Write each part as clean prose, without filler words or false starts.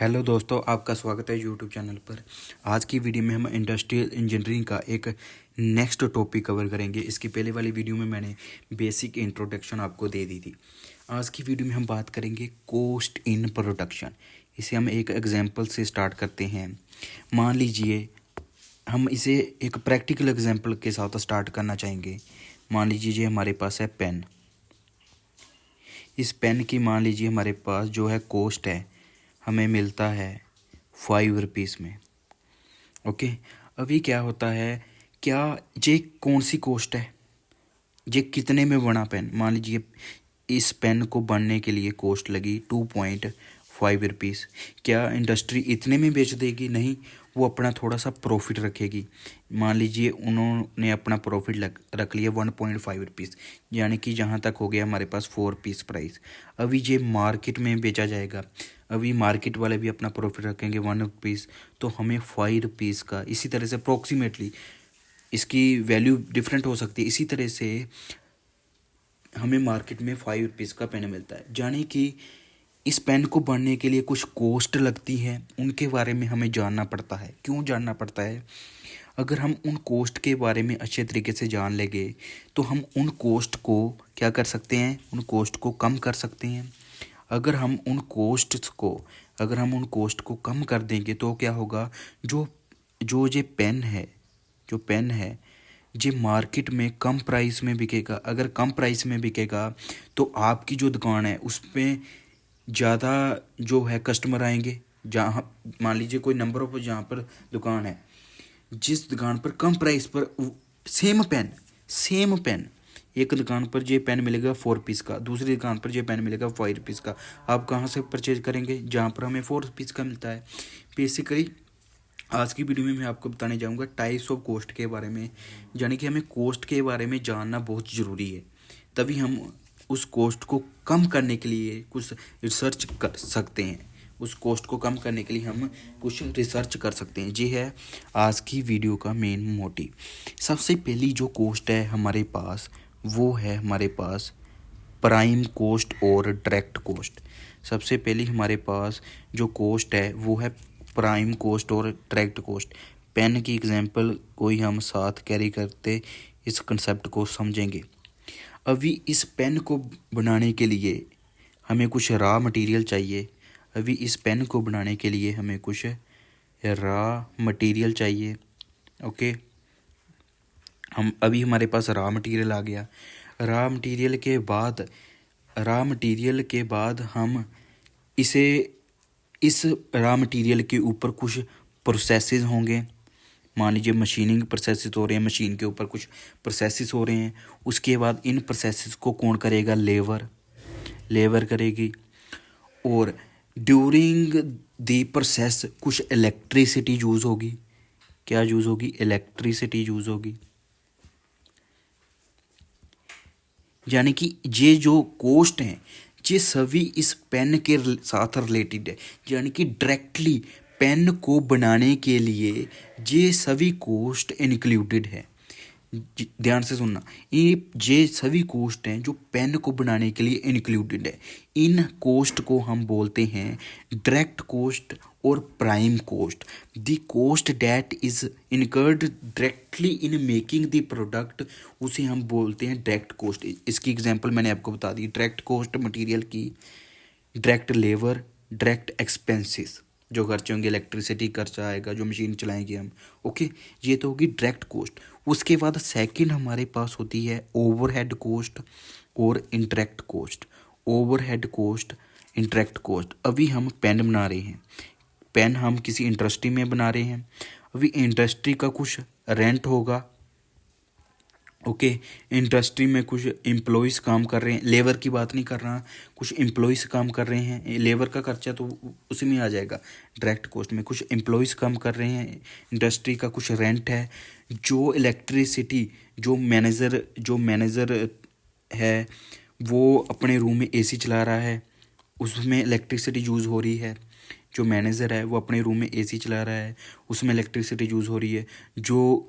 Hello दोस्तों, आपका स्वागत है यूट्यूब चैनल पर। आज की वीडियो में हम इंडस्ट्रियल इंजीनियरिंग का एक नेक्स्ट टॉपिक कवर करेंगे। इसकी पहले वाली वीडियो में मैंने बेसिक इंट्रोडक्शन आपको दे दी थी। आज की वीडियो में हम बात करेंगे कॉस्ट इन प्रोडक्शन। इसे हम एक एग्जांपल से स्टार्ट करते हैं। मान लीजिए हम इसे एक प्रैक्टिकल एग्जांपल के साथ स्टार्ट करना चाहेंगे। मान लीजिए ये हमारे पास है पेन। इस पेन की मान लीजिए हमारे पास जो है कॉस्ट है, हमें मिलता है 5 रुपीज़ में। ओके, अभी क्या होता है, क्या ये कौन सी कॉस्ट है, ये कितने में बना पेन। मान लीजिए इस पेन को बनने के लिए कॉस्ट लगी 2.5 रुपीज़। क्या इंडस्ट्री इतने में बेच देगी? नहीं, वो अपना थोड़ा सा प्रॉफिट रखेगी। मान लीजिए उन्होंने अपना प्रॉफिट रख लिया 1.5 रुपीज़, यानी कि जहाँ तक हो गया हमारे पास 4 पीस प्राइस। अभी ये मार्केट में बेचा जाएगा, अभी मार्केट वाले भी अपना प्रॉफिट रखेंगे 1 रुपीज़, तो हमें 5 रुपीज़ का, इसी तरह से अप्रोक्सीमेटली इसकी वैल्यू डिफरेंट हो सकती है। इसी तरह से हमें मार्केट में 5 रुपीज़ का पेन मिलता है, यानी कि इस पेन को बनने के लिए कुछ कॉस्ट लगती है, उनके बारे में हमें जानना पड़ता है। क्यों जानना पड़ता है? अगर हम उन कॉस्ट के बारे में अच्छे तरीके से जान लेंगे तो हम उन कॉस्ट को क्या कर सकते हैं, उन कॉस्ट को कम कर सकते हैं। अगर हम उन कॉस्ट को कम कर देंगे तो क्या होगा, जो जो ये पेन है ये मार्केट में कम प्राइस में बिकेगा। अगर कम प्राइस में बिकेगा तो आपकी जो दुकान है उस पर ज़्यादा जो है कस्टमर आएंगे। जहाँ मान लीजिए कोई नंबर ऑफ जहाँ पर दुकान है, जिस दुकान पर कम प्राइस पर सेम पेन एक दुकान पर ये पेन मिलेगा 4 पीस का, दूसरी दुकान पर ये पेन मिलेगा 5 रुपीज़ का। आप कहाँ से परचेज करेंगे? जहाँ पर हमें 4 रुपीज़ का मिलता है। बेसिकली आज की वीडियो में मैं आपको बताने जाऊँगा टाइप्स ऑफ कॉस्ट के बारे में, यानी कि हमें कॉस्ट के बारे में जानना बहुत ज़रूरी है, तभी हम उस कॉस्ट को कम करने के लिए कुछ रिसर्च कर सकते हैं। उस कॉस्ट को कम करने के लिए हम कुछ रिसर्च कर सकते हैं। ये है आज की वीडियो का मेन मोटिव। सबसे पहली जो कॉस्ट है हमारे पास, वो है हमारे पास प्राइम कॉस्ट और डायरेक्ट कॉस्ट। सबसे पहली हमारे पास जो कॉस्ट है वो है प्राइम कॉस्ट और डायरेक्ट कॉस्ट। पेन की एग्जांपल को ही हम साथ कैरी करते इस कंसेप्ट को समझेंगे। अभी इस पेन को बनाने के लिए हमें कुछ रॉ मटेरियल चाहिए। अभी इस पेन को बनाने के लिए हमें कुछ रॉ मटेरियल चाहिए। ओके, हमारे पास रॉ मटेरियल आ गया। रॉ मटेरियल के बाद हम इस रॉ मटेरियल के ऊपर कुछ प्रोसेसेस होंगे। मान लीजिए मशीनिंग प्रोसेसेस हो रहे हैं, मशीन के ऊपर कुछ प्रोसेसेस हो रहे हैं। उसके बाद इन प्रोसेसेस को कौन करेगा? लेबर करेगी। और ड्यूरिंग द प्रोसेस कुछ इलेक्ट्रिसिटी यूज़ होगी। क्या यूज़ होगी? इलेक्ट्रिसिटी यूज़ होगी। यानी कि ये जो कॉस्ट हैं ये सभी इस पेन के साथ रिलेटेड है, यानी कि डायरेक्टली पेन को बनाने के लिए ये सभी कॉस्ट इंक्लूडेड है। ध्यान से सुनना, ये सभी कॉस्ट हैं जो पेन को बनाने के लिए इंक्लूडेड है। इन कॉस्ट को हम बोलते हैं डायरेक्ट कॉस्ट और prime cost. The cost that is incurred directly in making the product, उसे हम बोलते हैं डायरेक्ट कॉस्ट। इसकी एग्जांपल मैंने आपको बता दी। डायरेक्ट कॉस्ट मटेरियल की, डायरेक्ट लेबर, डायरेक्ट एक्सपेंसेस, जो खर्चे होंगे, इलेक्ट्रिसिटी खर्चा आएगा, जो मशीन चलाएंगे हम। ओके, ये तो होगी डायरेक्ट कॉस्ट। उसके बाद सेकंड हमारे पास होती है ओवरहेड कॉस्ट और interact cost. Overhead cost, interact cost. अभी हम पेन बना रहे हैं, पेन हम किसी इंडस्ट्री में बना रहे हैं। अभी इंडस्ट्री का कुछ रेंट होगा। ओके, इंडस्ट्री में कुछ एम्प्लॉयज़ काम कर रहे हैं, लेबर की बात नहीं कर रहा, कुछ एम्प्लॉयज़ काम कर रहे हैं। लेबर का खर्चा तो उसी में आ जाएगा डायरेक्ट कॉस्ट में। कुछ एम्प्लॉयज़ काम कर रहे हैं, इंडस्ट्री का कुछ रेंट है, जो इलेक्ट्रिसिटी, जो मैनेजर है वो अपने रूम में एसी चला रहा है, उसमें इलेक्ट्रिसिटी यूज़ हो रही है। जो मैनेजर है वो अपने रूम में एसी चला रहा है, उसमें इलेक्ट्रिसिटी यूज़ हो रही है। जो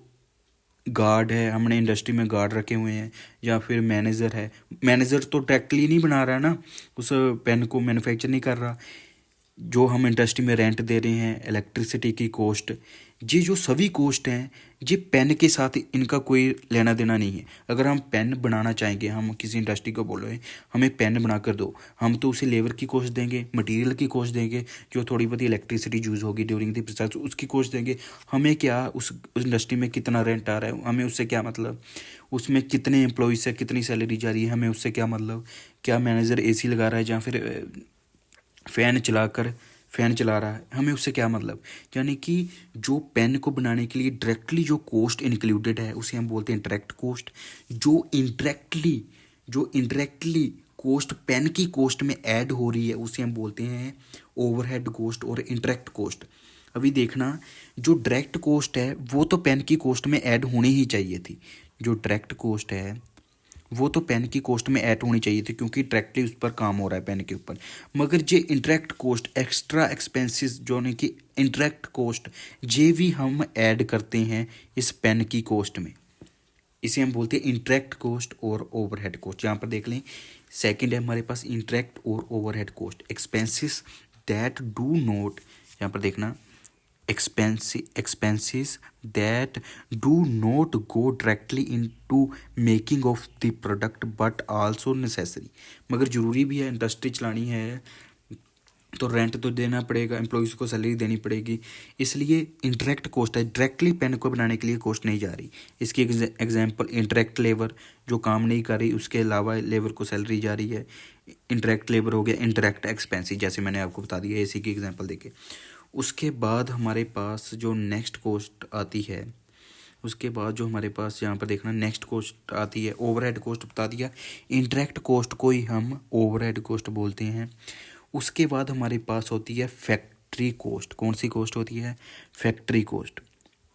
गार्ड है, हमने इंडस्ट्री में गार्ड रखे हुए हैं, या फिर मैनेजर है, मैनेजर तो डायरेक्टली नहीं बना रहा ना, उस पेन को मैन्युफैक्चर नहीं कर रहा, जो हम इंडस्ट्री में रेंट दे रहे हैं, इलेक्ट्रिसिटी की कॉस्ट, ये जो सभी कॉस्ट हैं, ये पेन के साथ इनका कोई लेना देना नहीं है। अगर हम पेन बनाना चाहेंगे, हम किसी इंडस्ट्री को बोलो हमें पेन बना कर दो, हम तो उसे लेबर की कॉस्ट देंगे, मटेरियल की कॉस्ट देंगे, जो थोड़ी बहुत इलेक्ट्रिसिटी यूज़ होगी ड्यूरिंग द प्रोसेस उसकी कॉस्ट देंगे। हमें क्या उस इंडस्ट्री में कितना रेंट आ रहा है, हमें उससे क्या मतलब, उसमें कितने एम्प्लॉयज़ से कितनी सैलरी जा रही है, हमें उससे क्या मतलब। क्या मैनेजर एसी लगा रहा है या फिर फ़ैन चला रहा है, हमें उससे क्या मतलब। यानी कि जो पेन को बनाने के लिए डायरेक्टली जो कॉस्ट इंक्लूडेड है उसे हम बोलते हैं डायरेक्ट कॉस्ट। जो इनडायरेक्टली कॉस्ट पेन की कॉस्ट में ऐड हो रही है उसे हम बोलते हैं ओवरहेड कॉस्ट और इनडायरेक्ट कॉस्ट। अभी देखना, जो डायरेक्ट कॉस्ट है वो तो पेन की कॉस्ट में ऐड होनी ही चाहिए थी। जो डायरेक्ट कॉस्ट है वो तो पेन की कॉस्ट में ऐड होनी चाहिए थी, क्योंकि डायरेक्टली उस पर काम हो रहा है पेन के ऊपर। मगर ये इंटरेक्ट कॉस्ट, एक्स्ट्रा एक्सपेंसेस जो ने कि इंटरेक्ट कॉस्ट, ये भी हम ऐड करते हैं इस पेन की कॉस्ट में। इसे हम बोलते हैं इंटरेक्ट कॉस्ट और ओवरहेड कॉस्ट। यहाँ पर देख लें, सेकंड है हमारे पास इंटरेक्ट और overhead cost. Expenses that do not, यहाँ पर देखना, expenses that do not go directly into making of the product but also necessary। मगर ज़रूरी भी है, इंडस्ट्री चलानी है तो रेंट तो देना पड़ेगा, एम्प्लॉयज़ को सैलरी देनी पड़ेगी, इसलिए इंटरेक्ट कॉस्ट है, डायरेक्टली पेन को बनाने के लिए कॉस्ट नहीं जा रही। इसकी एग्जांपल इंटरेक्ट लेबर, जो काम नहीं कर रही उसके अलावा लेबर को सैलरी जा रही है, इंटरेक्ट लेबर हो गया। इंटरेक्ट एक्सपेंसिव जैसे मैंने आपको बता दिया एसी की एग्जांपल देके। उसके बाद हमारे पास जो नेक्स्ट कॉस्ट आती है, उसके बाद जो हमारे पास यहाँ पर देखना नेक्स्ट कॉस्ट आती है, ओवरहेड कॉस्ट बता दिया। इंटरेक्ट कॉस्ट को ही हम ओवरहेड कॉस्ट बोलते हैं। उसके बाद हमारे पास होती है फैक्ट्री कॉस्ट। कौन सी कॉस्ट होती है? Factory cost.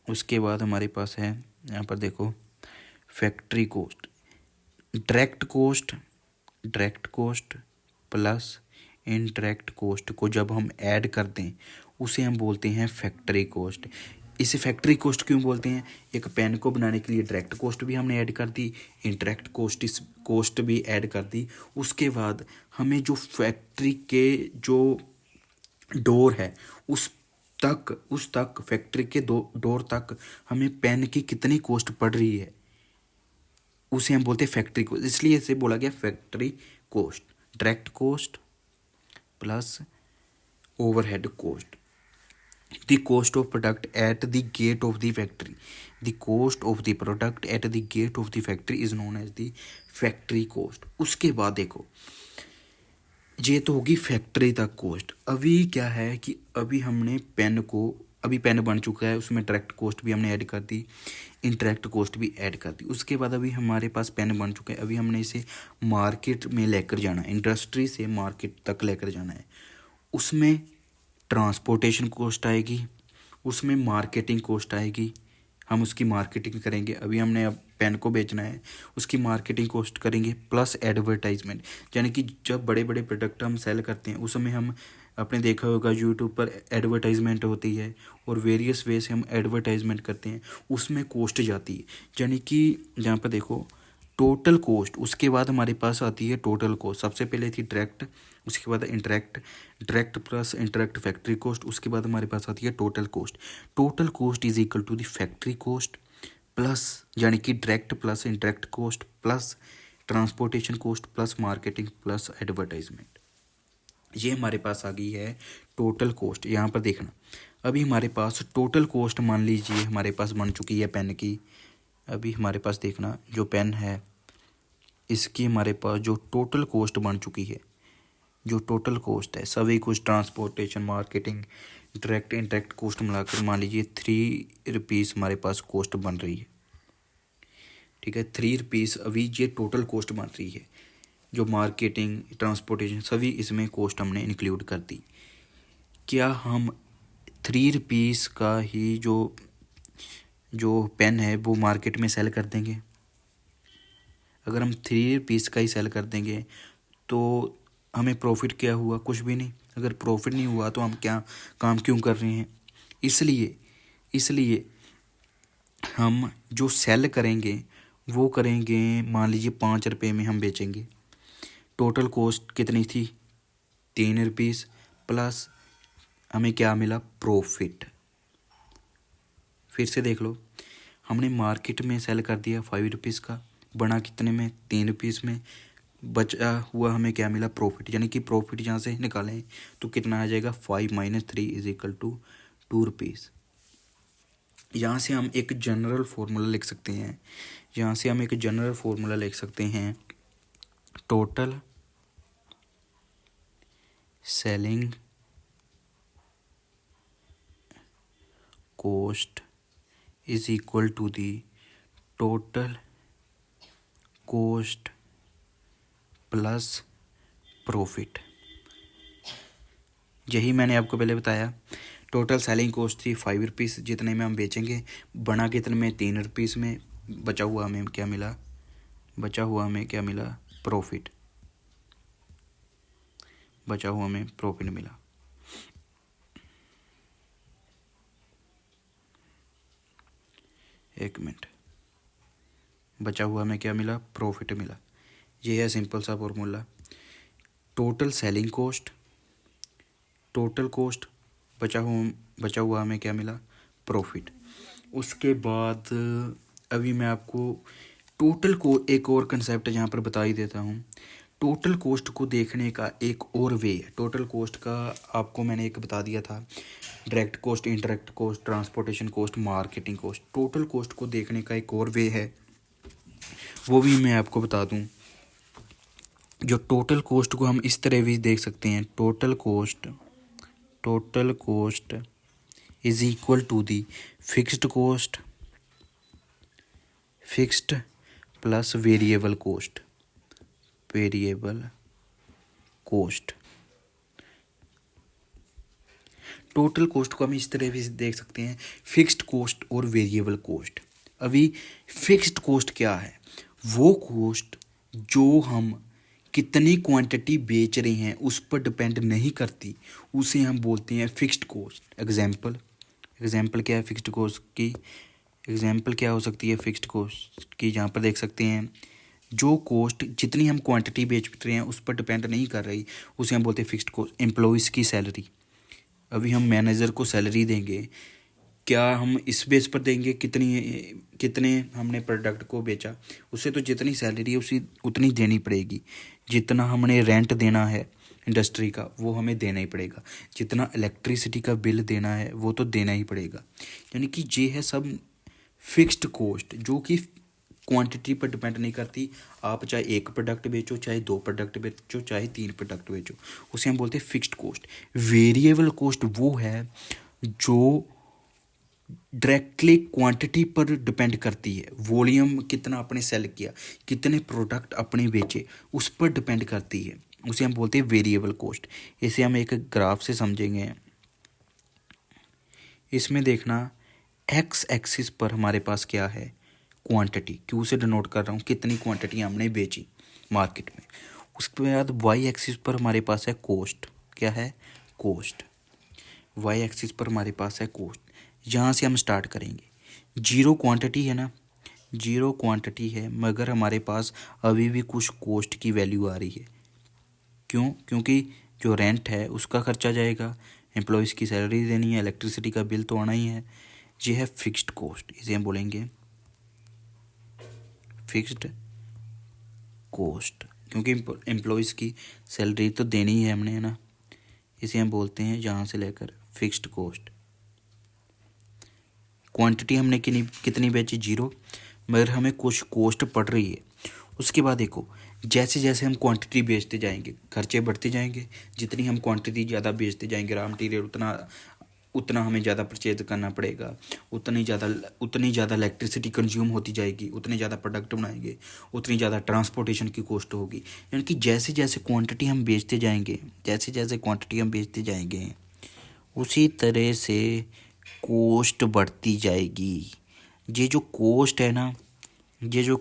उसके बाद हमारे पास है, यहाँ पर देखो, factory cost. Direct cost plus indirect cost को जब हम ऐड कर दें उसे हम बोलते हैं फैक्ट्री कॉस्ट। इसे फैक्ट्री कॉस्ट क्यों बोलते हैं? एक पेन को बनाने के लिए डायरेक्ट कॉस्ट भी हमने ऐड कर दी, इनडायरेक्ट कॉस्ट भी ऐड कर दी। उसके बाद हमें जो फैक्ट्री के जो डोर है उस तक फैक्ट्री के डोर तक हमें पेन की कितनी कॉस्ट पड़ रही है उसे हम बोलते हैं फैक्ट्री कॉस्ट। इसलिए इसे बोला गया factory cost. Direct cost plus overhead cost. The cost of product at the gate of the factory. The cost of the product at the gate of the factory is known as the factory cost. उसके बाद देखो, ये तो होगी factory तक cost. अभी क्या है कि अभी हमने अभी पेन बन चुका है, उसमें डायरेक्ट कॉस्ट भी हमने ऐड कर दी, इनडायरेक्ट कॉस्ट भी ऐड कर दी। उसके बाद अभी हमारे पास पेन बन चुका है, अभी हमने इसे मार्केट में लेकर जाना है, इंडस्ट्री से मार्केट तक लेकर जाना है। उसमें ट्रांसपोर्टेशन कॉस्ट आएगी, उसमें मार्केटिंग कॉस्ट आएगी, हम उसकी मार्केटिंग करेंगे। अभी हमने अब पेन को बेचना है, उसकी मार्केटिंग कॉस्ट करेंगे प्लस एडवर्टाइजमेंट। यानी कि जब बड़े बड़े प्रोडक्ट हम सेल करते हैं उसमें हम, आपने देखा होगा यूट्यूब पर एडवर्टाइजमेंट होती है और वेरियस वे से हम एडवर्टाइजमेंट करते हैं, उसमें कॉस्ट जाती है। यानी कि यहाँ पर देखो टोटल कॉस्ट, उसके बाद हमारे पास आती है टोटल कॉस्ट। सबसे पहले थी डायरेक्ट, उसके बाद direct plus indirect factory cost, उसके बाद हमारे पास आती है total cost. Total cost is equal to the factory cost plus, यानी कि direct plus indirect cost plus transportation cost plus marketing plus advertisement. ये हमारे पास आ गई है टोटल कॉस्ट। यहाँ पर देखना, अभी हमारे पास टोटल कॉस्ट मान लीजिए हमारे पास बन चुकी है पेन की। अभी हमारे पास देखना, जो पेन है इसकी हमारे पास जो टोटल कॉस्ट बन चुकी है, जो टोटल कॉस्ट है सभी कुछ transportation marketing direct interact cost मिलाकर मान लीजिए ₹3 हमारे पास कॉस्ट बन रही है। ठीक है, ₹3 अभी ये टोटल कॉस्ट बन रही है, जो मार्केटिंग ट्रांसपोर्टेशन सभी इसमें कॉस्ट हमने इंक्लूड कर दी। क्या हम ₹3 का ही जो पेन है वो मार्केट में सेल कर देंगे? अगर हम ₹3 का ही सेल कर देंगे तो हमें प्रॉफिट क्या हुआ? कुछ भी नहीं। अगर प्रॉफिट नहीं हुआ तो हम क्या काम क्यों कर रहे हैं? इसलिए हम जो सेल करेंगे वो करेंगे, मान लीजिए ₹5 में हम बेचेंगे। टोटल कॉस्ट कितनी थी? ₹3 प्लस हमें क्या मिला, प्रॉफिट। फिर से देख लो, हमने मार्केट में सेल कर दिया 5 रुपीज़ का, बना कितने में, 3 रुपीज़ में, बचा हुआ हमें क्या मिला, प्रॉफिट। यानी कि प्रॉफिट यहाँ से निकालें तो कितना आ जाएगा, 5 - 3 = 2 रुपीज़। यहाँ से हम एक जनरल फार्मूला लिख सकते हैं, total selling cost is equal to the total cost plus profit. यही मैंने आपको पहले बताया। टोटल सेलिंग कॉस्ट थी 5 रुपीज़, जितने में हम बेचेंगे, बना कितने में, 3 रुपीज़ में, बचा हुआ हमें क्या मिला, प्रॉफिट। मिला। एक मिनट, बचा हुआ हमें क्या मिला, प्रॉफिट मिला। ये है सिंपल सा formula. Total selling cost, total cost, बचा हुआ हमें क्या मिला, प्रॉफिट। उसके बाद अभी मैं आपको टोटल को एक और कंसेप्ट यहाँ पर बता ही देता हूँ। टोटल कॉस्ट को देखने का एक और वे है। टोटल कॉस्ट का आपको मैंने एक बता दिया था, direct cost, indirect cost, transportation cost, marketing cost. Total cost को देखने का एक और वे है, वो भी मैं आपको बता दूं। जो टोटल कॉस्ट को हम इस तरह भी देख सकते हैं, total cost is equal to the fixed plus variable cost. Total cost को हम इस तरह भी देख सकते हैं, फिक्स्ड कॉस्ट और वेरिएबल कॉस्ट। अभी फिक्स्ड कॉस्ट क्या है, वो कॉस्ट जो हम कितनी क्वांटिटी बेच रहे हैं उस पर डिपेंड नहीं करती, उसे हम बोलते हैं फिक्स्ड कॉस्ट। एग्जाम्पल क्या है फिक्स्ड कॉस्ट की, एग्जाम्पल क्या हो सकती है फिक्स्ड कॉस्ट की, जहाँ पर देख सकते हैं जो कॉस्ट जितनी हम क्वांटिटी बेच रहे हैं उस पर डिपेंड नहीं कर रही, उसे हम बोलते हैं फिक्स्ड कॉस्ट। एम्प्लॉयज़ की सैलरी, अभी हम मैनेजर को सैलरी देंगे, क्या हम इस बेस पर देंगे कितने हमने प्रोडक्ट को बेचा, उससे तो जितनी सैलरी है उसी उतनी देनी पड़ेगी। जितना हमने रेंट देना है इंडस्ट्री का वो हमें देना ही पड़ेगा, जितना इलेक्ट्रिसिटी का बिल देना है वो तो देना ही पड़ेगा। यानी कि ये है सब फिक्स्ड कॉस्ट, जो कि क्वांटिटी पर डिपेंड नहीं करती। आप चाहे एक प्रोडक्ट बेचो, चाहे 2 प्रोडक्ट बेचो, चाहे 3 प्रोडक्ट बेचो, उसे हम बोलते हैं फिक्स्ड कॉस्ट। वेरिएबल कॉस्ट वो है जो डायरेक्टली क्वांटिटी पर डिपेंड करती है, वॉल्यूम कितना आपने सेल किया, कितने प्रोडक्ट आपने बेचे, उस पर डिपेंड करती है, उसे हम बोलते हैं वेरिएबल कॉस्ट। इसे हम एक ग्राफ से समझेंगे। इसमें देखना, एक्स एक्सिस पर हमारे पास क्या है, क्वांटिटी, क्यू से डिनोट कर रहा हूँ कितनी क्वांटिटी हमने बेची मार्केट में। उसके बाद वाई एक्सिस पर हमारे पास है कॉस्ट, क्या है, कॉस्ट। वाई एक्सिस पर हमारे पास है कॉस्ट। यहाँ से हम स्टार्ट करेंगे। जीरो क्वांटिटी है ना, जीरो क्वांटिटी है, मगर हमारे पास अभी भी कुछ कॉस्ट की वैल्यू आ रही है। क्यों, क्योंकि जो रेंट है उसका खर्चा जाएगा, एम्प्लॉयज़ की सैलरी देनी है, इलेक्ट्रिसिटी का बिल तो आना ही है। ये है फिक्स्ड कॉस्ट, इसे हम बोलेंगे फिक्स्ड कॉस्ट, क्योंकि एम्प्लॉयज़ की सैलरी तो देनी ही है हमने, है ना। इसे हम बोलते हैं यहाँ से लेकर फिक्स्ड कॉस्ट। क्वांटिटी हमने कितनी बेची, 0, मगर हमें कुछ कॉस्ट पड़ रही है। उसके बाद देखो, जैसे जैसे हम क्वांटिटी बेचते जाएंगे खर्चे बढ़ते जाएंगे। जितनी हम क्वांटिटी ज़्यादा बेचते जाएंगे रॉ मटेरियल, उतना हमें ज़्यादा परचेज करना पड़ेगा, उतनी ज़्यादा इलेक्ट्रिसिटी कंज्यूम होती जाएगी, उतने ज़्यादा प्रोडक्ट बनाएंगे, उतनी ज़्यादा ट्रांसपोर्टेशन की कॉस्ट होगी। यानी कि जैसे जैसे क्वांटिटी हम बेचते जाएंगे उसी तरह से कॉस्ट बढ़ती जाएगी। ये जो कॉस्ट है ना, ये जो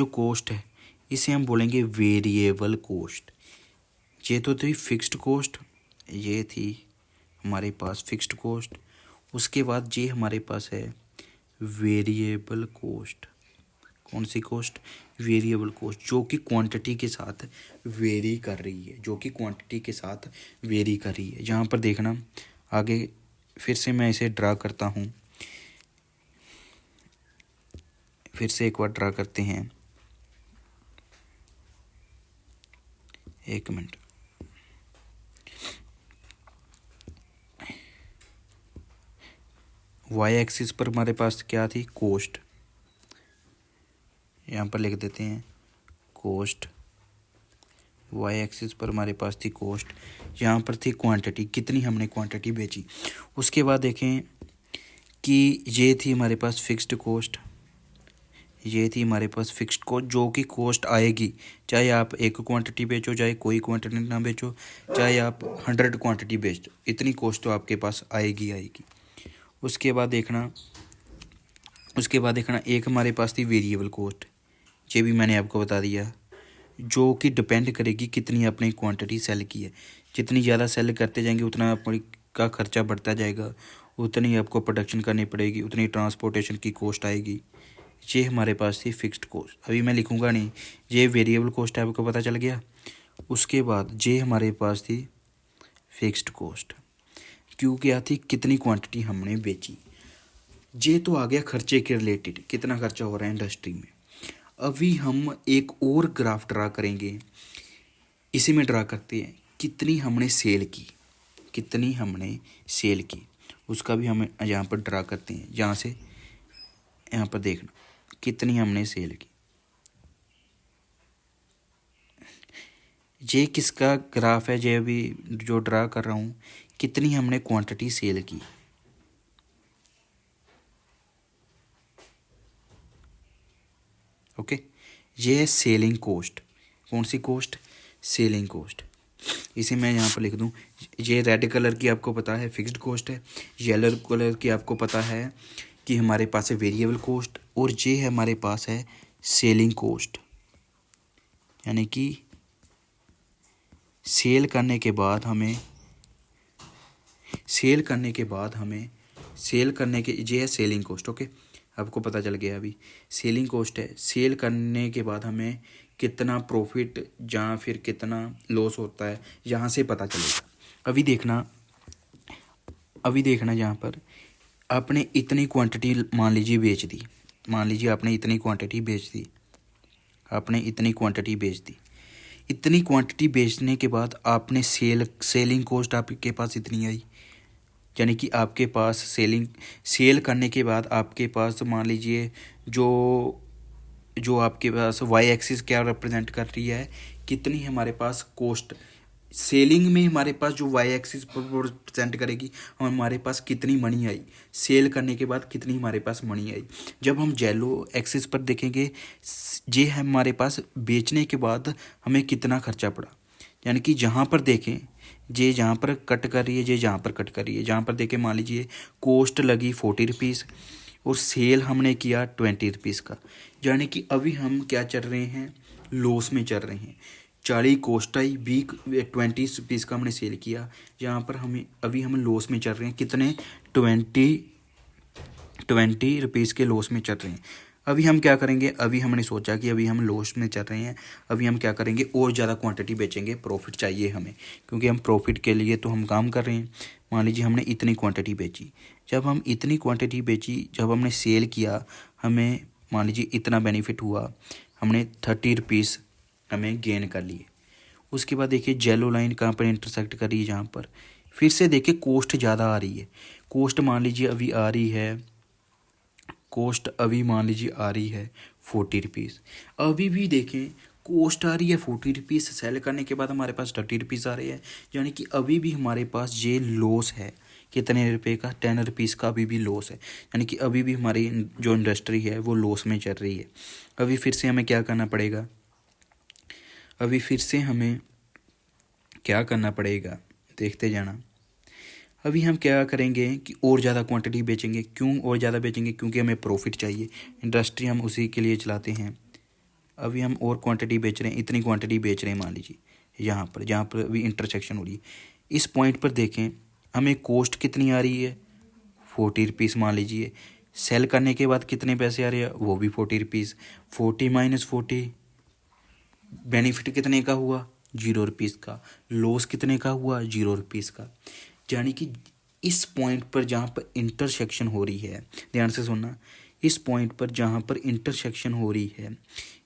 कॉस्ट है इसे हम बोलेंगे वेरिएबल कॉस्ट। ये तो थी फिक्स्ड कॉस्ट, ये थी हमारे पास फिक्स्ड कॉस्ट। उसके बाद ये हमारे पास है वेरिएबल कॉस्ट। कौन सी कॉस्ट, वेरिएबल कॉस्ट जो कि क्वांटिटी के साथ वेरी कर रही है, जो कि क्वांटिटी के साथ वेरी कर रही है। जहाँ पर देखना आगे फिर से मैं इसे ड्रा करता हूँ, फिर से एक बार ड्रा करते हैं, एक मिनट। वाई एक्सिस पर हमारे पास क्या थी, कॉस्ट, यहाँ पर लिख देते हैं कॉस्ट। वाई एक्सिस पर हमारे पास थी कॉस्ट, यहाँ पर थी क्वांटिटी, कितनी हमने क्वांटिटी बेची। उसके बाद देखें कि ये थी हमारे पास फिक्स्ड कॉस्ट, ये थी हमारे पास फिक्स्ड कॉस्ट जो कि कॉस्ट आएगी, चाहे आप एक क्वांटिटी बेचो, चाहे कोई क्वांटिटी ना बेचो, चाहे आप 100 क्वांटिटी बेच दो, इतनी कॉस्ट तो आपके पास आएगी आएगी। उसके बाद देखना एक हमारे पास थी वेरिएबल कॉस्ट, ये भी मैंने आपको बता दिया, जो कि डिपेंड करेगी कितनी आपने क्वांटिटी सेल की है। जितनी ज़्यादा सेल करते जाएंगे उतना आपका खर्चा बढ़ता जाएगा, उतनी आपको प्रोडक्शन करनी पड़ेगी, उतनी ट्रांसपोर्टेशन की कॉस्ट आएगी। ये हमारे पास थी फिक्स्ड कॉस्ट, अभी मैं लिखूँगा नहीं, ये वेरिएबल कॉस्ट है, आपको पता चल गया। उसके बाद ये हमारे पास थी फिक्स्ड कॉस्ट, क्यों क्या थी, कितनी क्वांटिटी हमने बेची। ये तो आ गया खर्चे के रिलेटेड, कितना खर्चा हो रहा है इंडस्ट्री में। अभी हम एक और ग्राफ ड्रा करेंगे, इसी में ड्रा करते हैं कितनी हमने सेल की, कितनी हमने सेल की, उसका भी हम यहाँ पर ड्रा करते हैं। यहाँ से यहाँ पर देखना कितनी हमने सेल की। ये किसका ग्राफ है, ये अभी जो ड्रा कर रहा हूँ, कितनी हमने क्वांटिटी सेल की। ओके, ये है सेलिंग कॉस्ट। कौन सी कॉस्ट, सेलिंग कॉस्ट। इसे मैं यहाँ पर लिख दूँ, ये रेड कलर की आपको पता है फिक्स्ड कॉस्ट है, येलो कलर की आपको पता है कि हमारे पास है वेरिएबल कॉस्ट, और ये है हमारे पास है सेलिंग कॉस्ट। यानी कि सेल करने के बाद हमें ये है सेलिंग कॉस्ट। ओके, आपको पता चल गया अभी सेलिंग कॉस्ट है, सेल करने के बाद हमें कितना प्रॉफिट या फिर कितना लॉस होता है, यहाँ से पता चलेगा। अभी देखना यहाँ पर आपने इतनी क्वांटिटी मान लीजिए बेच दी, आपने इतनी क्वांटिटी बेच दी, इतनी क्वांटिटी बेचने के बाद आपने सेलिंग कॉस्ट आपके पास इतनी आई। यानी कि आपके पास सेल करने के बाद आपके पास मान लीजिए जो आपके पास वाई एक्सिस क्या रिप्रेजेंट कर रही है, कितनी हमारे पास कॉस्ट सेलिंग में हमारे पास जो वाई एक्सिस रिप्रेजेंट करेगी हमारे पास कितनी मनी आई, सेल करने के बाद कितनी हमारे पास मनी आई। जब हम येलो एक्सिस पर देखेंगे, ये है हमारे पास बेचने के बाद हमें कितना खर्चा पड़ा। यानी कि जहाँ पर देखें, ये जहाँ पर कट कर रही है, ये जहाँ पर कट कर रही है, जहाँ पर देखें मान लीजिए कॉस्ट लगी 40 रुपीज़ और सेल हमने किया 20 रुपीज़ का। यानी कि अभी हम क्या चल रहे हैं, लॉस में चल रहे हैं। 40 कॉस्ट आई, 20 रुपीज़ का हमने सेल किया, यहाँ पर अभी हम लॉस में चल रहे हैं। कितने, 20 रुपीज़ के लॉस में चल रहे हैं। अभी हम क्या करेंगे, अभी हमने सोचा कि अभी हम लॉस में चल रहे हैं, अभी हम क्या करेंगे, और ज़्यादा क्वांटिटी बेचेंगे, प्रॉफिट चाहिए हमें, क्योंकि हम प्रॉफिट के लिए तो हम काम कर रहे हैं। मान लीजिए हमने इतनी क्वांटिटी बेची, जब हमने सेल किया, हमें मान लीजिए इतना बेनिफिट हुआ, हमने 30 रुपीज़ हमें गेन कर लिए। उसके बाद देखिए येलो लाइन कहाँ पर इंटरसेक्ट कर रही है, जहाँ पर फिर से देखिए कॉस्ट ज़्यादा आ रही है। कॉस्ट मान लीजिए अभी आ रही है 40 रुपीज़। अभी भी देखें कॉस्ट आ रही है 40 रुपीज़, सेल करने के बाद हमारे पास 30 रुपीज़ आ रहे हैं। यानी कि अभी भी हमारे पास ये लॉस है, कितने रुपए का, 10 रुपीज़ का अभी भी लॉस है। यानी कि अभी भी हमारी जो इंडस्ट्री है वो लॉस में चल रही है। अभी फिर से हमें क्या करना पड़ेगा, देखते जाना। अभी हम क्या करेंगे कि और ज़्यादा क्वांटिटी बेचेंगे। क्यों और ज़्यादा बेचेंगे, क्योंकि हमें प्रॉफिट चाहिए, इंडस्ट्री हम उसी के लिए चलाते हैं। अभी हम और क्वांटिटी बेच रहे हैं, इतनी क्वांटिटी बेच रहे हैं, मान लीजिए जहाँ पर अभी इंटरसेक्शन हो रही है, इस पॉइंट पर देखें हमें कॉस्ट कितनी आ रही है, 40 रुपीज़ मान लीजिए, सेल करने के बाद कितने पैसे आ रहे हैं, वो भी 40 रुपीज़। 40 माइनस 40, बेनिफिट कितने का हुआ, 0 रुपीज़ का। लॉस कितने का हुआ, 0 रुपीज़ का। यानी कि इस पॉइंट पर जहाँ पर इंटरसेक्शन हो रही है, ध्यान से सुनना, इस पॉइंट पर जहाँ पर इंटरसेक्शन हो रही है,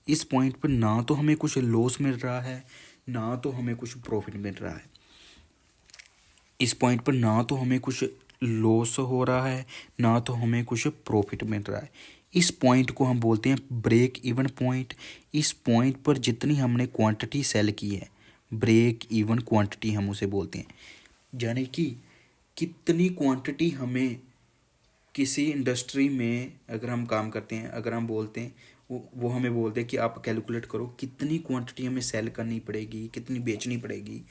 इस पॉइंट पर ना तो हमें कुछ लॉस मिल रहा है, ना तो हमें कुछ प्रॉफिट मिल रहा है। इस पॉइंट पर ना तो हमें कुछ लॉस हो रहा है, ना तो हमें कुछ प्रॉफिट मिल रहा है। इस पॉइंट को हम बोलते हैं ब्रेक इवन पॉइंट। इस पॉइंट पर जितनी हमने क्वांटिटी सेल की है, ब्रेक इवन क्वांटिटी हम उसे बोलते हैं। यानी कि कितनी क्वांटिटी हमें किसी इंडस्ट्री में अगर हम काम करते हैं, अगर हम बोलते हैं वो हमें बोलते हैं कि आप कैलकुलेट करो कितनी क्वांटिटी हमें सेल करनी पड़ेगी, कितनी बेचनी पड़ेगी,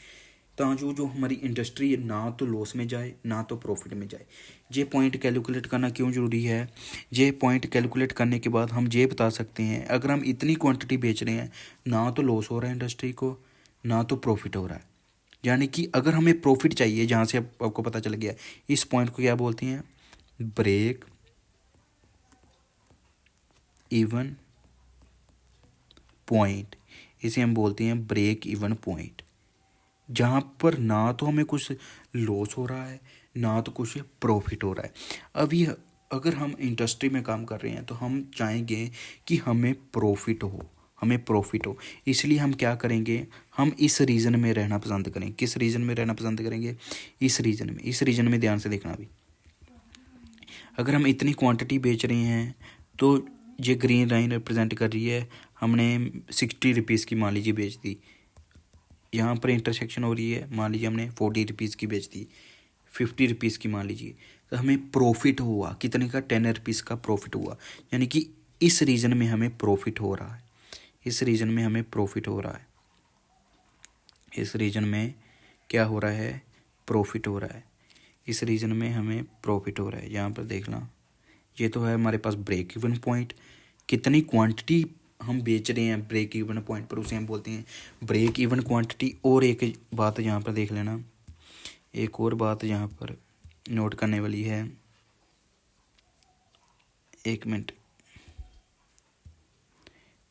ताकि जो हमारी इंडस्ट्री है ना तो लॉस में जाए ना तो प्रॉफिट में जाए। ये पॉइंट कैलकुलेट करना क्यों ज़रूरी है, ये पॉइंट कैलकुलेट करने के बाद हम ये बता सकते हैं अगर हम इतनी क्वांटिटी बेच रहे हैं, ना तो लॉस हो रहा है इंडस्ट्री को, ना तो प्रॉफिट हो रहा है। यानी कि अगर हमें प्रॉफिट चाहिए, जहाँ से आपको पता चल गया, इस पॉइंट को क्या बोलते हैं, ब्रेक इवन पॉइंट। इसे हम बोलते हैं ब्रेक इवन पॉइंट, जहाँ पर ना तो हमें कुछ लॉस हो रहा है, ना तो कुछ प्रॉफिट हो रहा है। अभी अगर हम इंडस्ट्री में काम कर रहे हैं तो हम चाहेंगे कि हमें प्रॉफिट हो, हमें प्रॉफिट हो। इसलिए हम क्या करेंगे, हम इस रीजन में रहना पसंद करेंगे। किस रीजन में रहना पसंद करेंगे, इस रीजन में। इस रीजन में ध्यान से देखना भी, अगर हम इतनी क्वांटिटी बेच रहे हैं तो ये ग्रीन लाइन रिप्रेजेंट कर रही है हमने 60 रुपीज़ की मान लीजिए बेच दी। यहाँ पर इंटरसेक्शन हो रही है, मान लीजिए हमने 40 रुपीज़ की बेच दी, 50 रुपीज़ की मान लीजिए, तो हमें प्रॉफिट हुआ कितने का, 10 रुपीज़ का प्रॉफिट हुआ। यानी कि इस रीजन में हमें प्रॉफिट हो रहा है, इस रीजन में हमें प्रॉफिट हो रहा है, इस रीजन में क्या हो रहा है, प्रॉफिट हो रहा है, इस रीजन में हमें प्रॉफिट हो रहा है। यहाँ पर देखना, ये तो है हमारे पास ब्रेक इवन पॉइंट, कितनी क्वांटिटी हम बेच रहे हैं ब्रेक इवन पॉइंट पर, उसे हम बोलते हैं ब्रेक इवन क्वांटिटी। और एक बात यहाँ पर देख लेना, एक और बात यहाँ पर नोट करने वाली है, एक मिनट,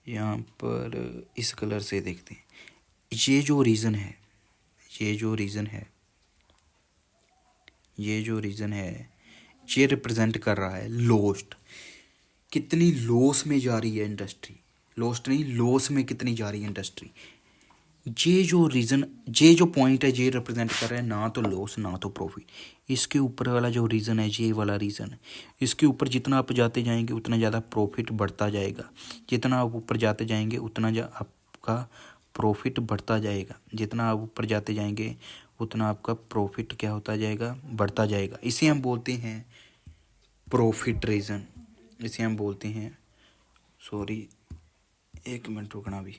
यहाँ पर इस कलर से देखते हैं। ये जो रीज़न है, ये जो रीज़न है, ये जो रीज़न है, ये रिप्रेजेंट कर रहा है लॉस्ट। कितनी लॉस में जा रही है इंडस्ट्री, लॉस्ट नहीं, लॉस में कितनी जा रही है इंडस्ट्री। ये जो रीज़न, ये जो पॉइंट है, ये रिप्रेजेंट कर रहा है ना तो लॉस ना तो प्रॉफिट। इसके ऊपर वाला जो रीज़न है, ये वाला रीज़न है, इसके ऊपर जितना आप जाते जाएंगे उतना ज़्यादा प्रॉफिट बढ़ता जाएगा। जितना आप ऊपर जाते जाएंगे उतना आपका प्रॉफिट बढ़ता जाएगा। जितना आप ऊपर जाते जाएंगे उतना आपका प्रॉफिट क्या होता जाएगा, बढ़ता जाएगा। इसे हम बोलते हैं प्रॉफिट रीज़न, इसे हम बोलते हैं, सॉरी एक मिनट रुकना भी,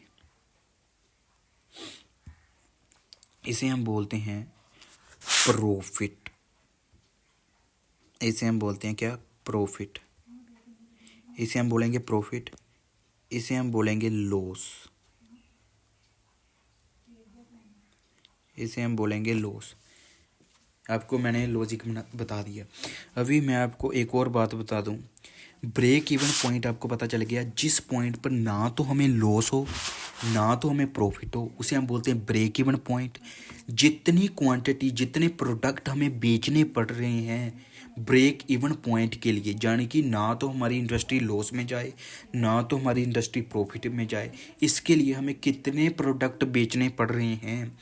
इसे हम बोलते हैं प्रॉफिट। इसे हम बोलते हैं क्या, प्रॉफिट। इसे हम बोलेंगे प्रॉफिट, इसे हम बोलेंगे लॉस, इसे हम बोलेंगे लॉस। आपको मैंने लॉजिक बता दिया। अभी मैं आपको एक और बात बता दूं, ब्रेक इवन पॉइंट आपको पता चल गया, जिस पॉइंट पर ना तो हमें लॉस हो ना तो हमें प्रॉफिट हो, उसे हम बोलते हैं ब्रेक इवन पॉइंट। जितनी क्वांटिटी, जितने प्रोडक्ट हमें बेचने पड़ रहे हैं ब्रेक इवन पॉइंट के लिए, यानी कि ना तो हमारी इंडस्ट्री लॉस में जाए ना तो हमारी इंडस्ट्री प्रॉफिट में जाए, इसके लिए हमें कितने प्रोडक्ट बेचने पड़ रहे हैं,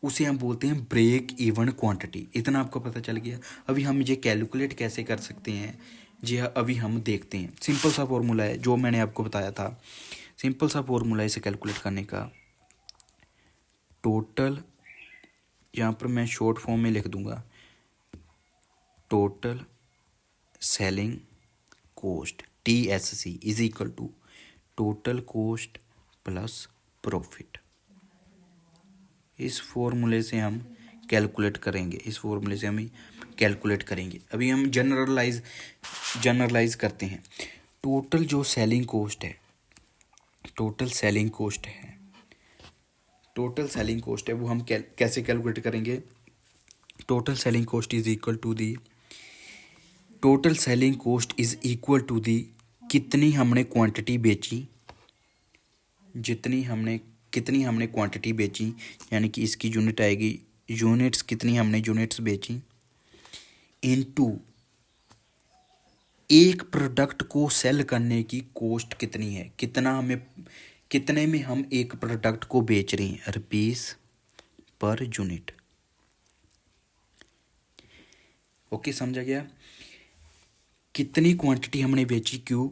उसे हम बोलते हैं ब्रेक इवन क्वांटिटी। इतना आपको पता चल गया। अभी हम ये कैलकुलेट कैसे कर सकते हैं, जी हाँ, अभी हम देखते हैं। सिंपल सा फॉर्मूला है जो मैंने आपको बताया था, सिंपल सा फॉर्मूला है इसे कैलकुलेट करने का। टोटल, यहाँ पर मैं शॉर्ट फॉर्म में लिख दूंगा, total selling cost TSC is equal to total cost plus profit. इस फॉर्मूले से हम कैलकुलेट करेंगे, इस फॉर्मूले से हम कैलकुलेट करेंगे। अभी हम जनरलाइज करते हैं। टोटल जो सेलिंग कॉस्ट है, टोटल सेलिंग कॉस्ट है, टोटल सेलिंग कॉस्ट है, वो हम कैसे कैलकुलेट करेंगे। Total selling cost is equal to the total selling cost is equal to the कितनी हमने क्वांटिटी बेची, कितनी हमने क्वांटिटी बेची, यानी कि इसकी यूनिट आएगी यूनिट्स, कितनी हमने यूनिट्स बेची, इनटू एक प्रोडक्ट को सेल करने की कॉस्ट कितनी है, कितने में हम एक प्रोडक्ट को बेच रहे हैं, रुपीस पर यूनिट। ओके, समझा गया। कितनी क्वांटिटी हमने बेची, क्यों,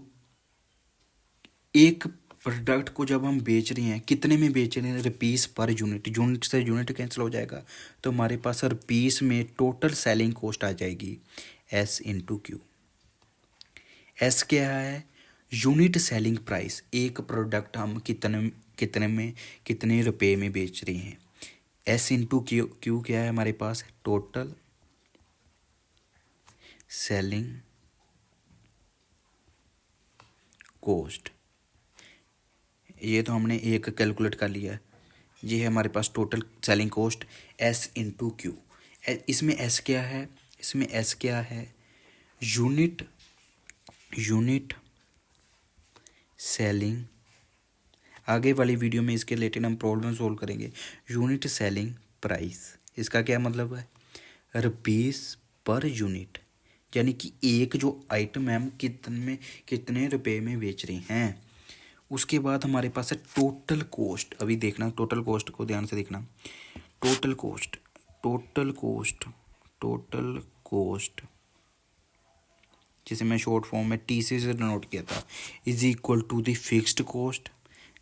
एक प्रोडक्ट को जब हम बेच रहे हैं कितने में बेच रहे हैं, रुपीस पर यूनिट, यूनिट से यूनिट कैंसिल हो जाएगा तो हमारे पास रुपीस में टोटल सेलिंग कॉस्ट आ जाएगी एस इंटू क्यू। एस क्या है, यूनिट सेलिंग प्राइस, एक प्रोडक्ट हम कितने रुपए में बेच रहे हैं। एस इंटू क्यू, क्यू क्या है हमारे पास, टोटल सेलिंग कॉस्ट। ये तो हमने एक कैलकुलेट कर लिया है, ये है हमारे पास total selling cost S into Q. इसमें एस क्या है, इसमें एस क्या है, यूनिट सेलिंग, आगे वाली वीडियो में इसके रिलेटेड हम प्रॉब्लम सोल्व करेंगे। यूनिट सेलिंग प्राइस, इसका क्या मतलब है, रुपीस पर यूनिट, यानी कि एक जो आइटम है हम कितने रुपए में बेच रहे हैं। उसके बाद हमारे पास है टोटल कॉस्ट। अभी देखना टोटल कॉस्ट को ध्यान से देखना, टोटल कॉस्ट जिसे मैं शॉर्ट फॉर्म में टी से नोट किया था, is equal to the fixed cost.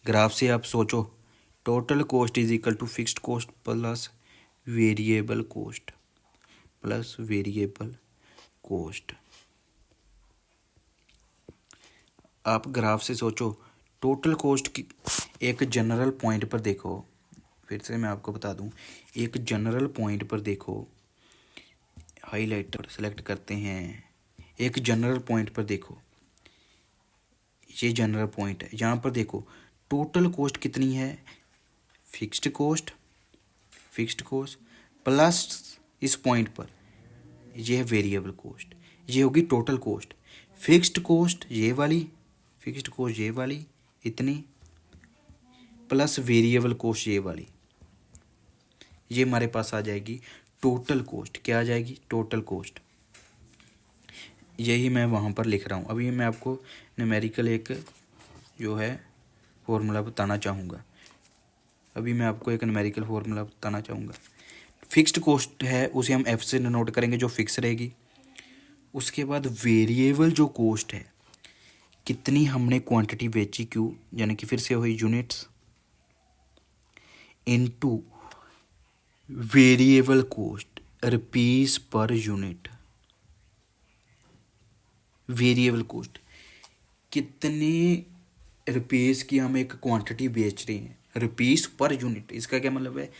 Graph से आप सोचो, total cost is equal to fixed cost plus variable cost. आप ग्राफ से सोचो, टोटल कॉस्ट की एक जनरल पॉइंट पर देखो, फिर से मैं आपको बता दूं, एक जनरल पॉइंट पर देखो, हाईलाइटर सेलेक्ट करते हैं, एक जनरल पॉइंट पर देखो, ये जनरल पॉइंट है, यहाँ पर देखो टोटल कॉस्ट कितनी है, फिक्स्ड कॉस्ट प्लस इस पॉइंट पर ये है वेरिएबल कॉस्ट, ये होगी टोटल कॉस्ट। फिक्स्ड कॉस्ट ये वाली इतनी प्लस वेरिएबल कॉस्ट ये वाली, ये हमारे पास आ जाएगी टोटल कॉस्ट। क्या आ जाएगी, टोटल कॉस्ट। यही मैं वहाँ पर लिख रहा हूँ। अभी मैं आपको न्यूमेरिकल एक जो है फॉर्मूला बताना चाहूँगा। फिक्स्ड कॉस्ट है उसे हम एफ से नोट करेंगे, जो फिक्स रहेगी। उसके बाद वेरिएबल जो कॉस्ट है, कितनी हमने क्वांटिटी बेची, क्यों, यानी कि फिर से वही units into variable cost rupees per unit. Variable cost कितने रुपीस की हम एक क्वांटिटी बेच रहे हैं, रुपीस पर यूनिट। इसका क्या मतलब है,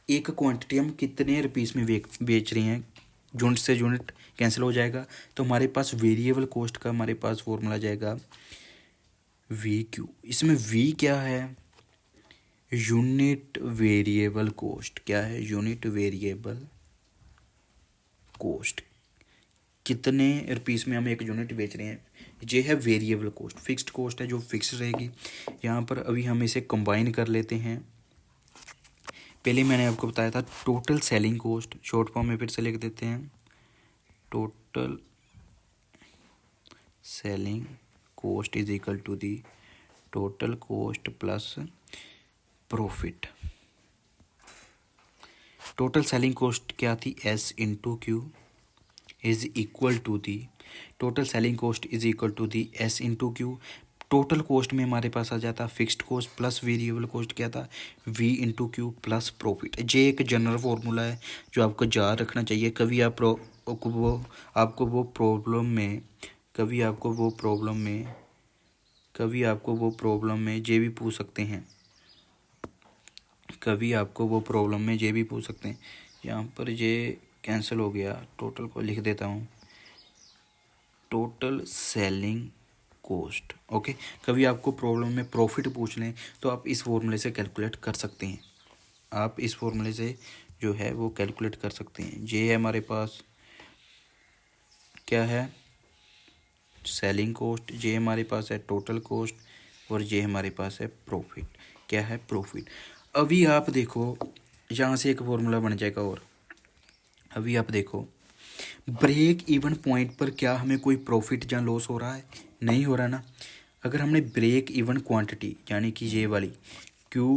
एक क्वांटिटी हम कितने रुपीस में बेच रहे हैं, यूनिट से यूनिट कैंसिल हो जाएगा तो हमारे पास वेरिएबल कॉस्ट का हमारे पास फॉर्मूला जाएगा वी क्यू। इसमें वी क्या है, यूनिट वेरिएबल कॉस्ट। क्या है, यूनिट वेरिएबल कॉस्ट, कितने रुपीस में हम एक यूनिट बेच रहे हैं, ये है वेरिएबल कॉस्ट। फिक्स्ड कॉस्ट है जो फिक्स रहेगी। यहाँ पर अभी हम इसे कंबाइन कर लेते हैं। पहले मैंने आपको बताया था total selling cost, short form में फिर से लिख देते हैं, total selling cost is equal to the total cost plus profit. Total selling cost क्या थी, S into Q is equal to the total selling cost is equal to the S into Q. Total cost में हमारे पास आ जाता fixed cost plus variable cost क्या था, V into Q plus profit. ये एक जनरल फार्मूला है जो आपको याद रखना चाहिए। कभी आपको वो प्रॉब्लम में ये भी पूछ सकते हैं, यहाँ पर ये कैंसिल हो गया, टोटल को लिख देता हूँ, टोटल सेलिंग कॉस्ट। ओके, कभी आपको प्रॉब्लम में प्रॉफिट पूछ लें तो आप इस फॉर्मूले से कैलकुलेट कर सकते हैं, ये है हमारे पास क्या है, सेलिंग कॉस्ट, ये हमारे पास है टोटल कॉस्ट, और ये हमारे पास है प्रॉफिट। क्या है? प्रॉफिट। अभी आप देखो यहाँ से एक फॉर्मूला बन जाएगा। और अभी आप देखो ब्रेक इवन पॉइंट पर क्या हमें कोई प्रॉफिट या लॉस हो रहा है? नहीं हो रहा ना। अगर हमने ब्रेक इवन क्वांटिटी यानी कि ये वाली क्यू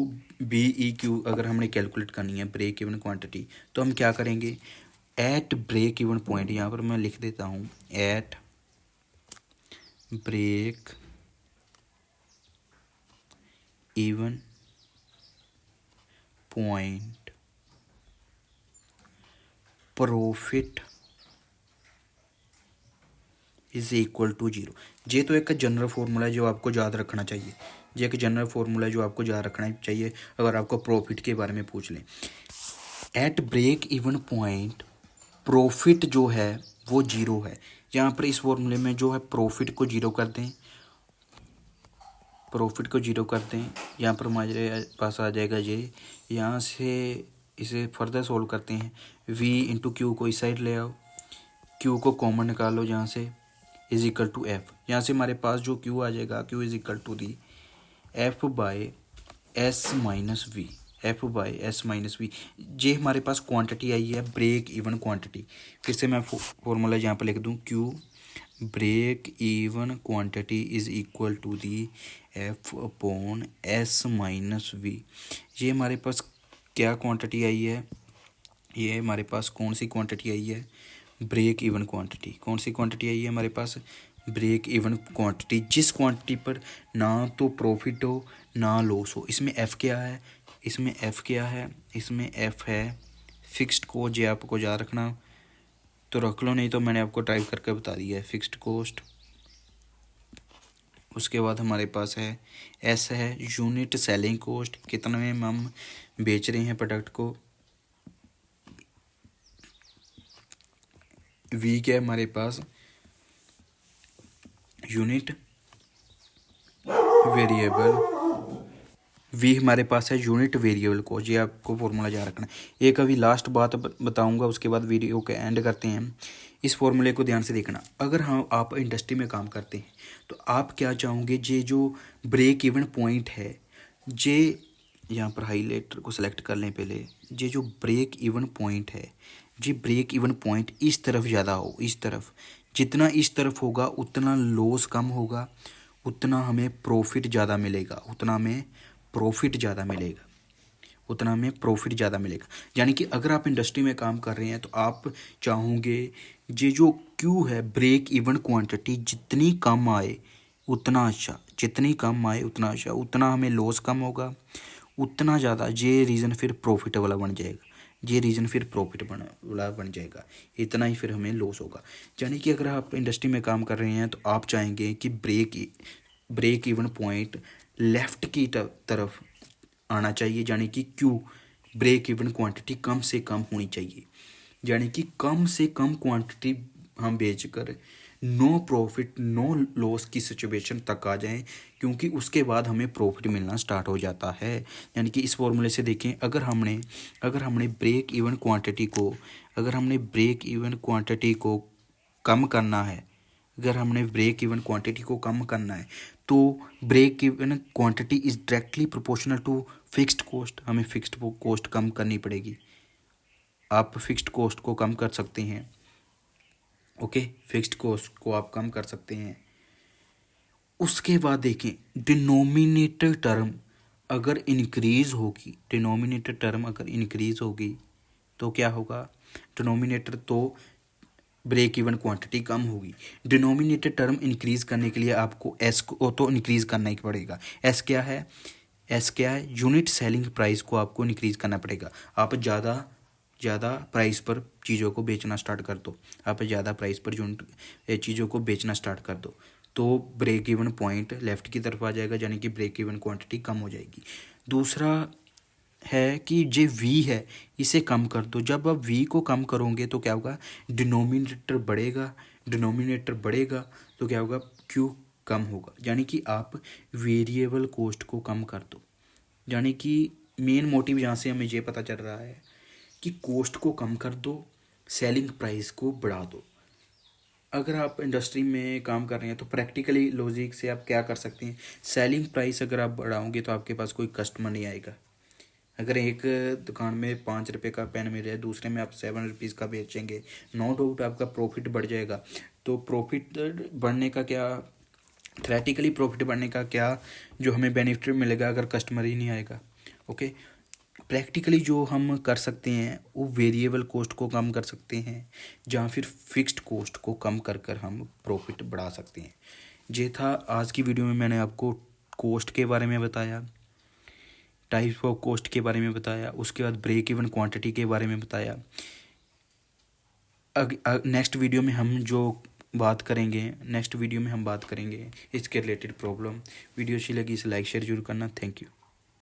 बी ई क्यू अगर हमने कैलकुलेट करनी है ब्रेक इवन क्वांटिटी, तो हम क्या करेंगे? एट ब्रेक इवन पॉइंट, यहाँ पर मैं लिख देता हूँ at break even point profit is equal to zero. ये तो एक जनरल फार्मूला है जो आपको याद रखना चाहिए। ये एक जनरल फार्मूला है जो आपको याद रखना चाहिए अगर आपको प्रॉफिट के बारे में पूछ लें। At break even point profit जो है वो जीरो है। यहाँ पर इस फॉर्मूले में जो है प्रॉफिट को जीरो कर दें, प्रॉफिट को जीरो कर दें। यहाँ पर हमारे पास आ जाएगा ये। यहाँ से इसे फर्दर सोल्व करते हैं। v इंटू क्यू को इस साइड ले आओ, क्यू को कॉमन निकालो यहाँ से, इज इक्वल टू एफ। यहाँ से हमारे पास जो क्यू आ जाएगा, Q is equal to the F by S minus V, F by S minus V. ये हमारे पास क्वांटिटी आई है ब्रेक इवन क्वांटिटी। फिर से मैं फॉर्मूला यहाँ पर लिख दूँ, Q break even quantity is equal to the F upon S minus V. ये हमारे पास क्या क्वांटिटी आई है? ये हमारे पास कौन सी क्वांटिटी आई है? Break even quantity. कौन सी क्वांटिटी आई है हमारे पास? Break even quantity. जिस क्वांटिटी पर ना तो प्रॉफिट हो ना लॉस हो। इसमें एफ क्या है? इसमें एफ क्या है? इसमें एफ है फिक्स्ड कॉस्ट। ये आपको याद रखना तो रख लो, नहीं तो मैंने आपको टाइप करके बता दिया है, फिक्स्ड कॉस्ट। उसके बाद हमारे पास है एस है यूनिट सेलिंग कॉस्ट, कितने में हम बेच रहे हैं प्रोडक्ट को। वी क्या है हमारे पास? Unit variable. वी हमारे पास है यूनिट वेरिएबल कॉस्ट। ये आपको फॉर्मूला याद रखना है। एक अभी लास्ट बात बताऊंगा, उसके बाद वीडियो के एंड करते हैं। इस फॉर्मूले को ध्यान से देखना। अगर हम आप इंडस्ट्री में काम करते हैं तो आप क्या चाहोगे? ये जो ब्रेक इवन पॉइंट है, ये यहाँ पर हाईलाइटर को सिलेक्ट कर लें पहले। ये जो ब्रेक इवन पॉइंट है, ये ब्रेक इवन पॉइंट इस तरफ ज़्यादा हो, इस तरफ। जितना इस तरफ होगा उतना लॉस कम होगा, उतना हमें प्रॉफिट ज़्यादा मिलेगा, उतना हमें प्रॉफिट ज़्यादा मिलेगा, उतना हमें प्रॉफिट ज़्यादा मिलेगा। यानी कि अगर आप इंडस्ट्री में काम कर रहे हैं तो आप चाहोगे ये जो क्यू है ब्रेक इवन क्वांटिटी जितनी कम आए उतना अच्छा, जितनी कम आए उतना अच्छा, उतना हमें लॉस कम होगा, उतना ज़्यादा ये रीज़न फिर प्रॉफिट वाला बन जाएगा, ये रीज़न फिर प्रॉफिट वाला बन जाएगा, इतना ही फिर हमें लॉस होगा। यानी कि अगर आप इंडस्ट्री में काम कर रहे हैं तो आप चाहेंगे कि ब्रेक इवन पॉइंट लेफ़्ट की तरफ आना चाहिए, यानी कि क्यू ब्रेक इवन क्वांटिटी कम से कम होनी चाहिए। यानी कि कम से कम क्वांटिटी हम बेचकर नो प्रॉफिट नो लॉस की सिचुएशन तक आ जाएं, क्योंकि उसके बाद हमें प्रॉफिट मिलना स्टार्ट हो जाता है। यानी कि इस फॉर्मूले से देखें, अगर हमने ब्रेक इवन क्वांटिटी को कम करना है, अगर हमने ब्रेक इवन क्वांटिटी को कम करना है तो break even quantity is directly proportional to fixed cost. हमें फिक्स्ड कॉस्ट कम करनी पड़ेगी। आप फिक्स्ड कॉस्ट को कम कर सकते हैं, ओके, फिक्स्ड कॉस्ट को आप कम कर सकते हैं। उसके बाद देखें डिनोमिनेटर टर्म अगर इंक्रीज़ होगी, डिनोमिनेटर टर्म अगर इंक्रीज़ होगी तो क्या होगा? डिनोमिनेटर तो ब्रेक इवन क्वांटिटी कम होगी। डिनोमिनेटर टर्म इंक्रीज़ करने के लिए आपको एस को तो इंक्रीज़ करना ही पड़ेगा। एस क्या है? यूनिट सेलिंग प्राइस को आपको इंक्रीज़ करना पड़ेगा। आप ज़्यादा प्राइस पर चीज़ों को बेचना स्टार्ट कर दो, आप ज़्यादा प्राइस पर यूनिट चीज़ों को बेचना स्टार्ट कर दो तो ब्रेक इवन पॉइंट लेफ़्ट की तरफ आ जाएगा, यानी कि ब्रेक इवन क्वांटिटी कम हो जाएगी। दूसरा है कि जे वी है इसे कम कर दो। जब आप वी को कम करोगे तो क्या होगा? डिनोमिनेटर बढ़ेगा तो क्या होगा? क्यू कम होगा। यानी कि आप वेरिएबल कॉस्ट को कम कर दो। यानी कि मेन मोटिव यहाँ से हमें ये पता चल रहा है कि कॉस्ट को कम कर दो, सेलिंग प्राइस को बढ़ा दो। अगर आप इंडस्ट्री में काम कर रहे हैं तो प्रैक्टिकली लॉजिक से आप क्या कर सकते हैं, सेलिंग प्राइस अगर आप बढ़ाओगे तो आपके पास कोई कस्टमर नहीं आएगा। अगर एक दुकान में 5 रुपये का पेन मिल जाए, दूसरे में आप 7 रुपीज़ का बेचेंगे, नो डाउट आपका प्रॉफिट बढ़ जाएगा। तो प्रॉफिट बढ़ने का क्या, थ्रेटिकली प्रॉफिट बढ़ने का क्या जो हमें बेनिफिट मिलेगा अगर कस्टमर ही नहीं आएगा। ओके, प्रैक्टिकली जो हम कर सकते हैं वो वेरिएबल कॉस्ट को कम कर सकते हैं, या फिर फिक्स्ड कॉस्ट को कम कर कर हम प्रॉफिट बढ़ा सकते हैं। ये था आज की वीडियो में, मैंने आपको कॉस्ट के बारे में बताया, टाइप्स ऑफ कॉस्ट के बारे में बताया, उसके बाद ब्रेक इवन क्वांटिटी के बारे में बताया। नेक्स्ट वीडियो में हम जो बात करेंगे, नेक्स्ट वीडियो में हम बात करेंगे इसके रिलेटेड प्रॉब्लम। वीडियो अच्छी लगी इसे लाइक शेयर जरूर करना। Thank you.